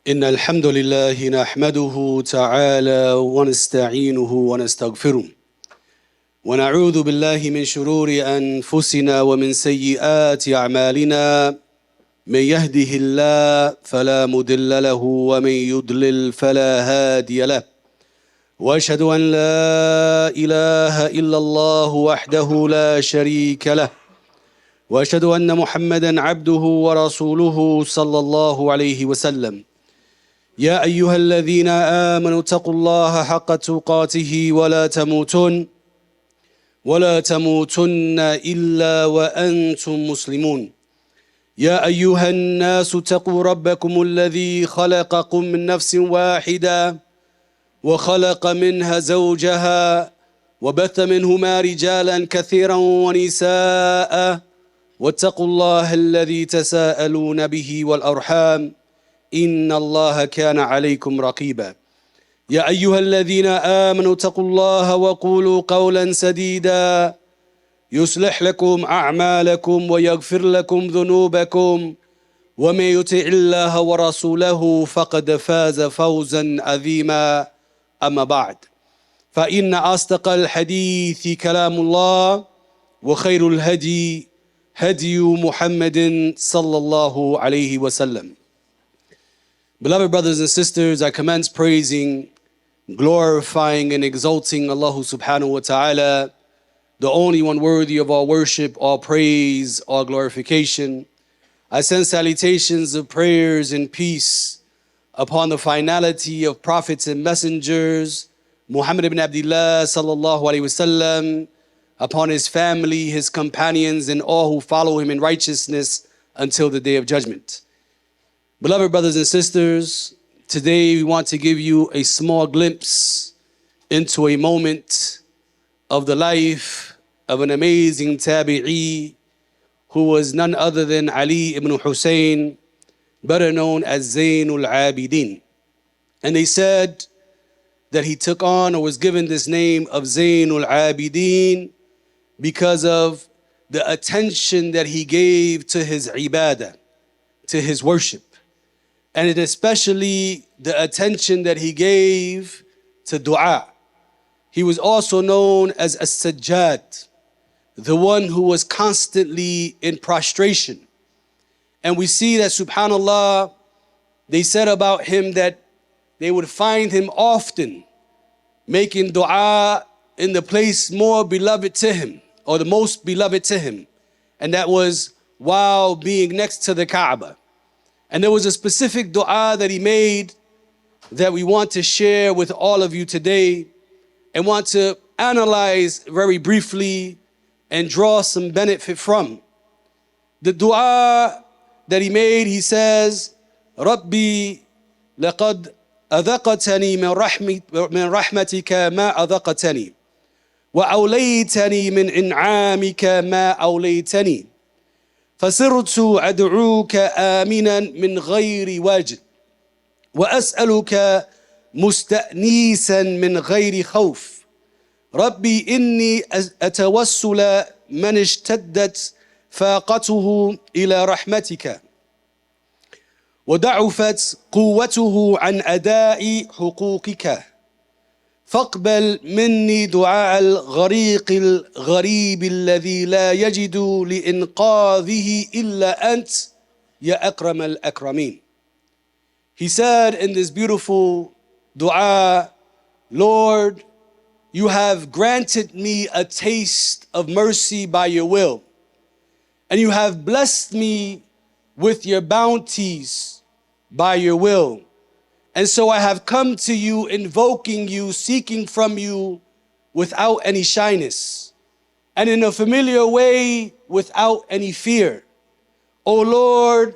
إن الحمد لله نحمده تعالى ونستعينه ونستغفره ونعوذ بالله من شرور أنفسنا ومن سيئات أعمالنا من يهده الله فلا مضل له ومن يضلل فلا هادي له وأشهد أن لا إله إلا الله وحده لا شريك له وأشهد أن محمدا عبده ورسوله صلى الله عليه وسلم يا أيها الذين آمنوا اتقوا الله حق تقاته ولا تموتن إلا وأنتم مسلمون يا أيها الناس اتقوا ربكم الذي خلقكم من نفس واحدة وخلق منها زوجها وبث منهما رجالا كثيرا ونساء واتقوا الله الذي تساءلون به والأرحام إن الله كان عليكم رقيبا يا أيها الذين آمنوا اتقوا الله وقولوا قولا سديدا يصلح لكم أعمالكم ويغفر لكم ذنوبكم ومن يطع الله ورسوله فقد فاز فوزا عظيما أما بعد فإن أصدق الحديث كلام الله وخير الهدي هدي محمد صلى الله عليه وسلم. Beloved brothers and sisters, I commence praising, glorifying and exalting Allah subhanahu wa ta'ala, the only one worthy of all worship, all praise, all glorification. I send salutations of prayers and peace upon the finality of prophets and messengers, Muhammad ibn Abdullah sallallahu alayhi wasallam, upon his family, his companions, and all who follow him in righteousness until the day of judgment. Beloved brothers and sisters, today we want to give you a small glimpse into a moment of the life of an amazing tabi'i who was none other than Ali ibn Hussein, better known as Zainul Abideen. And they said that he took on or was given this name of Zainul Abideen because of the attention that he gave to his ibadah, to his worship. And especially the attention that he gave to dua. He was also known as As-Sajjad, the one who was constantly in prostration. And we see that, subhanAllah, they said about him that they would find him often making dua in the place more beloved to him, or the most beloved to him. And that was while being next to the Kaaba. And there was a specific dua that he made that we want to share with all of you today and want to analyze very briefly and draw some benefit from. The dua that he made, he says, Rabbi laqad adhaqatani min rahmatika ma adhaqatani wa awlaytani min in'amika ma awlaytani. فصرت أدعوك آمنا من غير واجد وأسألك مستأنيسا من غير خوف ربي إني أتوسل من اشتدت فاقته إلى رحمتك وضعفت قوته عن أداء حقوقك فاقبل مني دعاء الغريق الغريب الذي لا يجد لإنقاذه إلا أنت يا أكرم الأكرمين. He said in this beautiful dua, Lord, you have granted me a taste of mercy by your will, and you have blessed me with your bounties by your will. And so I have come to you, invoking you, seeking from you without any shyness, and in a familiar way without any fear. O Lord,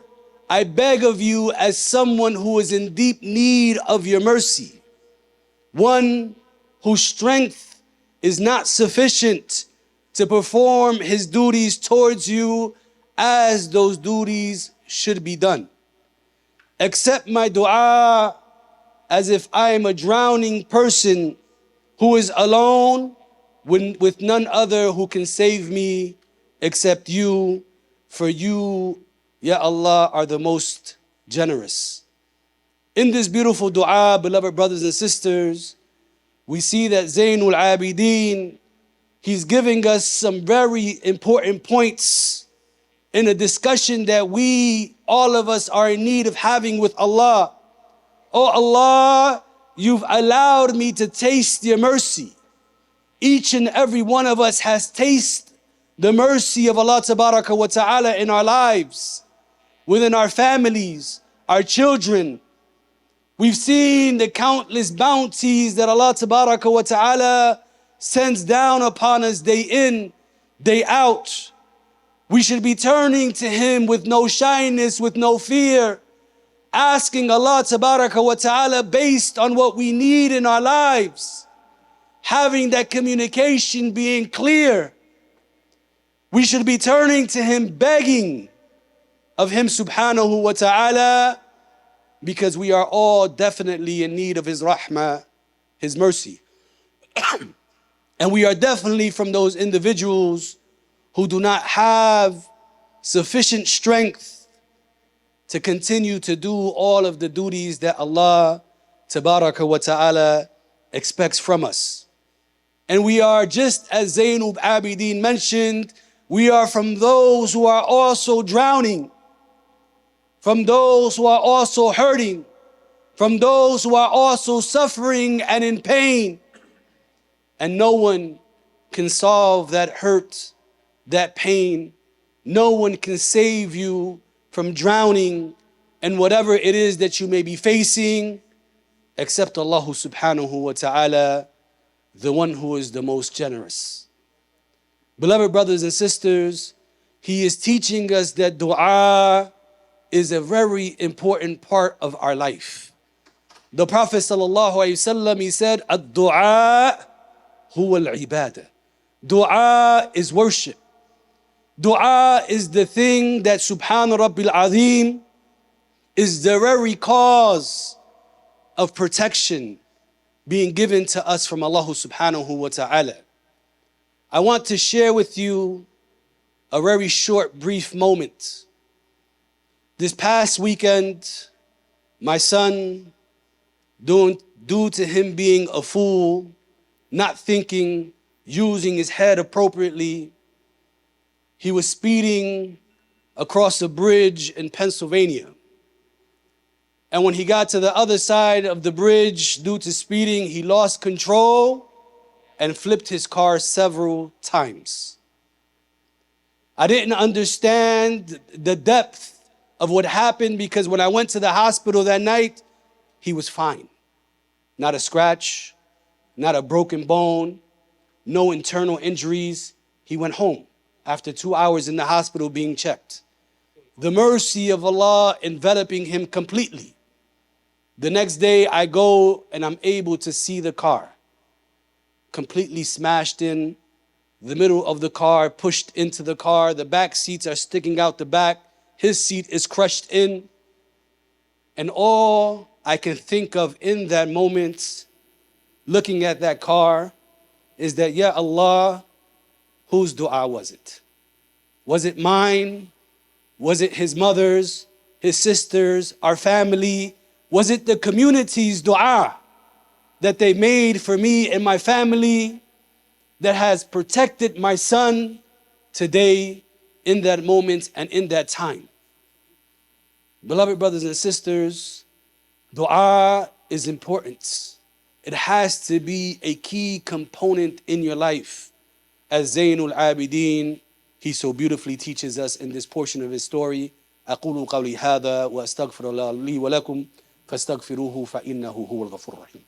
I beg of you as someone who is in deep need of your mercy, one whose strength is not sufficient to perform his duties towards you as those duties should be done. Accept my dua as if I am a drowning person who is alone with none other who can save me except you, for you, Ya Allah, are the most generous. In this beautiful dua, beloved brothers and sisters, we see that Zainul Abideen, he's giving us some very important points in a discussion that all of us are in need of having with Allah. Oh Allah, you've allowed me to taste your mercy. Each and every one of us has tasted the mercy of Allah Tabaraka wa Ta'ala in our lives, within our families, our children. We've seen the countless bounties that Allah Tabaraka wa Ta'ala sends down upon us day in, day out. We should be turning to Him with no shyness, with no fear, asking Allah Tabaraka wa Ta'ala based on what we need in our lives, having that communication being clear. We should be turning to Him, begging of Him Subhanahu wa Ta'ala, because we are all definitely in need of His rahmah, His mercy. And we are definitely from those individuals who do not have sufficient strength to continue to do all of the duties that Allah Tabaraka wa Ta'ala expects from us. And we are, just as Zainul Abideen mentioned, we are from those who are also drowning, from those who are also hurting, from those who are also suffering and in pain. And no one can solve that hurt, that pain. No one can save you from drowning and whatever it is that you may be facing, except Allah Subhanahu wa Ta'ala, the one who is the most generous. Beloved brothers and sisters, He is teaching us that dua is a very important part of our life. The Prophet sallallahu alaihi wasallam, he said, "Ad-du'a huwa al-ibadah." Dua is worship. Dua is the thing that Subhana Rabbil Azim is the very cause of protection being given to us from Allah Subhanahu wa Ta'ala. I want to share with you a very short, brief moment. This past weekend, my son, due to him being a fool, not thinking, using his head appropriately, he was speeding across a bridge in Pennsylvania. And when he got to the other side of the bridge, due to speeding, he lost control and flipped his car several times. I didn't understand the depth of what happened, because when I went to the hospital that night, he was fine. Not a scratch, not a broken bone, no internal injuries. He went home after 2 hours in the hospital being checked. The mercy of Allah enveloping him completely. The next day I go and I'm able to see the car completely smashed in, the middle of the car pushed into the car, the back seats are sticking out the back, his seat is crushed in. And all I can think of in that moment, looking at that car, is that, Ya Allah, whose dua was it? Was it mine? Was it his mother's, his sisters, our family? Was it the community's dua that they made for me and my family that has protected my son today, in that moment and in that time? Beloved brothers and sisters, dua is important. It has to be a key component in your life. As Zainul Abideen, he so beautifully teaches us in this portion of his story. أقول قولي هذا وأستغفر الله لي ولكم فاستغفروه فإنه هو الغفور الرحيم.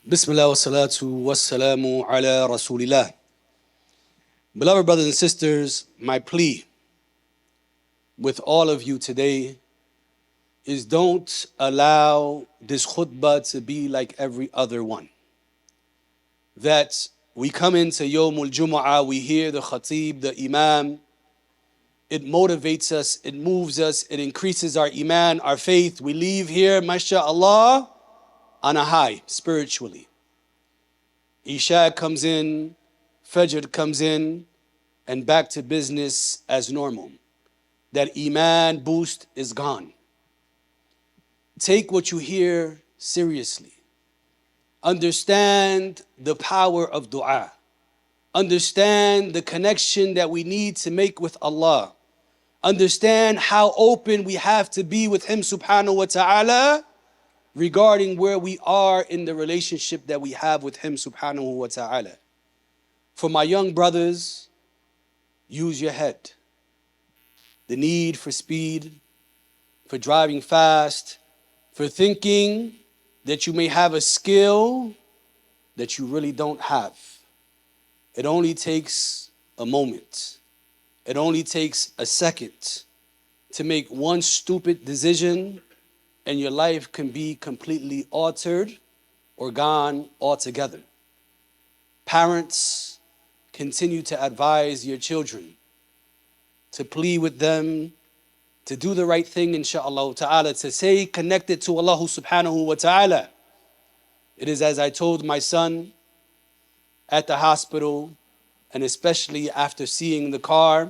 Bismillah wa salatu wa salamu ala Rasulillah. Beloved brothers and sisters, my plea with all of you today is, don't allow this khutbah to be like every other one. That we come into Yawmul Jumu'ah, we hear the khatib, the imam, it motivates us, it moves us, it increases our iman, our faith. We leave here, mashallah, on a high, spiritually. Isha comes in, Fajr comes in, and back to business as normal. That Iman boost is gone. Take what you hear seriously. Understand the power of dua. Understand the connection that we need to make with Allah. Understand how open we have to be with Him subhanahu wa ta'ala regarding where we are in the relationship that we have with Him subhanahu wa ta'ala. For my young brothers, use your head. The need for speed, for driving fast, for thinking that you may have a skill that you really don't have. It only takes a moment. It only takes a second to make one stupid decision and your life can be completely altered or gone altogether. Parents, continue to advise your children, to plead with them, to do the right thing, inshaAllah ta'ala, to stay connected to Allah subhanahu wa ta'ala. It is as I told my son at the hospital, and especially after seeing the car,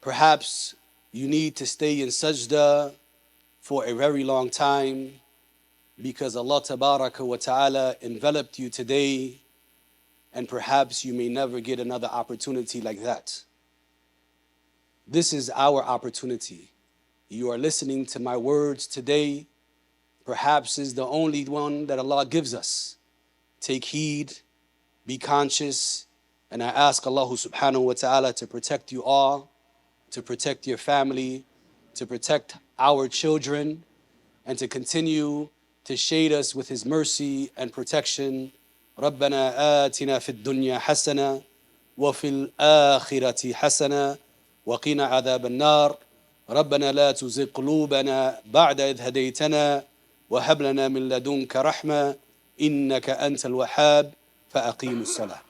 perhaps you need to stay in sajda for a very long time because Allah tabaraka wa ta'ala enveloped you today, and perhaps you may never get another opportunity like that. This is our opportunity. You are listening to my words today. Perhaps is the only one that Allah gives us. Take heed, be conscious, and I ask Allah subhanahu wa ta'ala to protect you all, to protect your family, to protect our children, and to continue to shade us with His mercy and protection. ربنا آتنا في الدنيا حسنة وفي الآخرة حسنة وقنا عذاب النار ربنا لا تزغ قلوبنا بعد إذ هديتنا وهب لنا من لدنك رحمة إنك أنت الوهاب فأقيموا الصلاة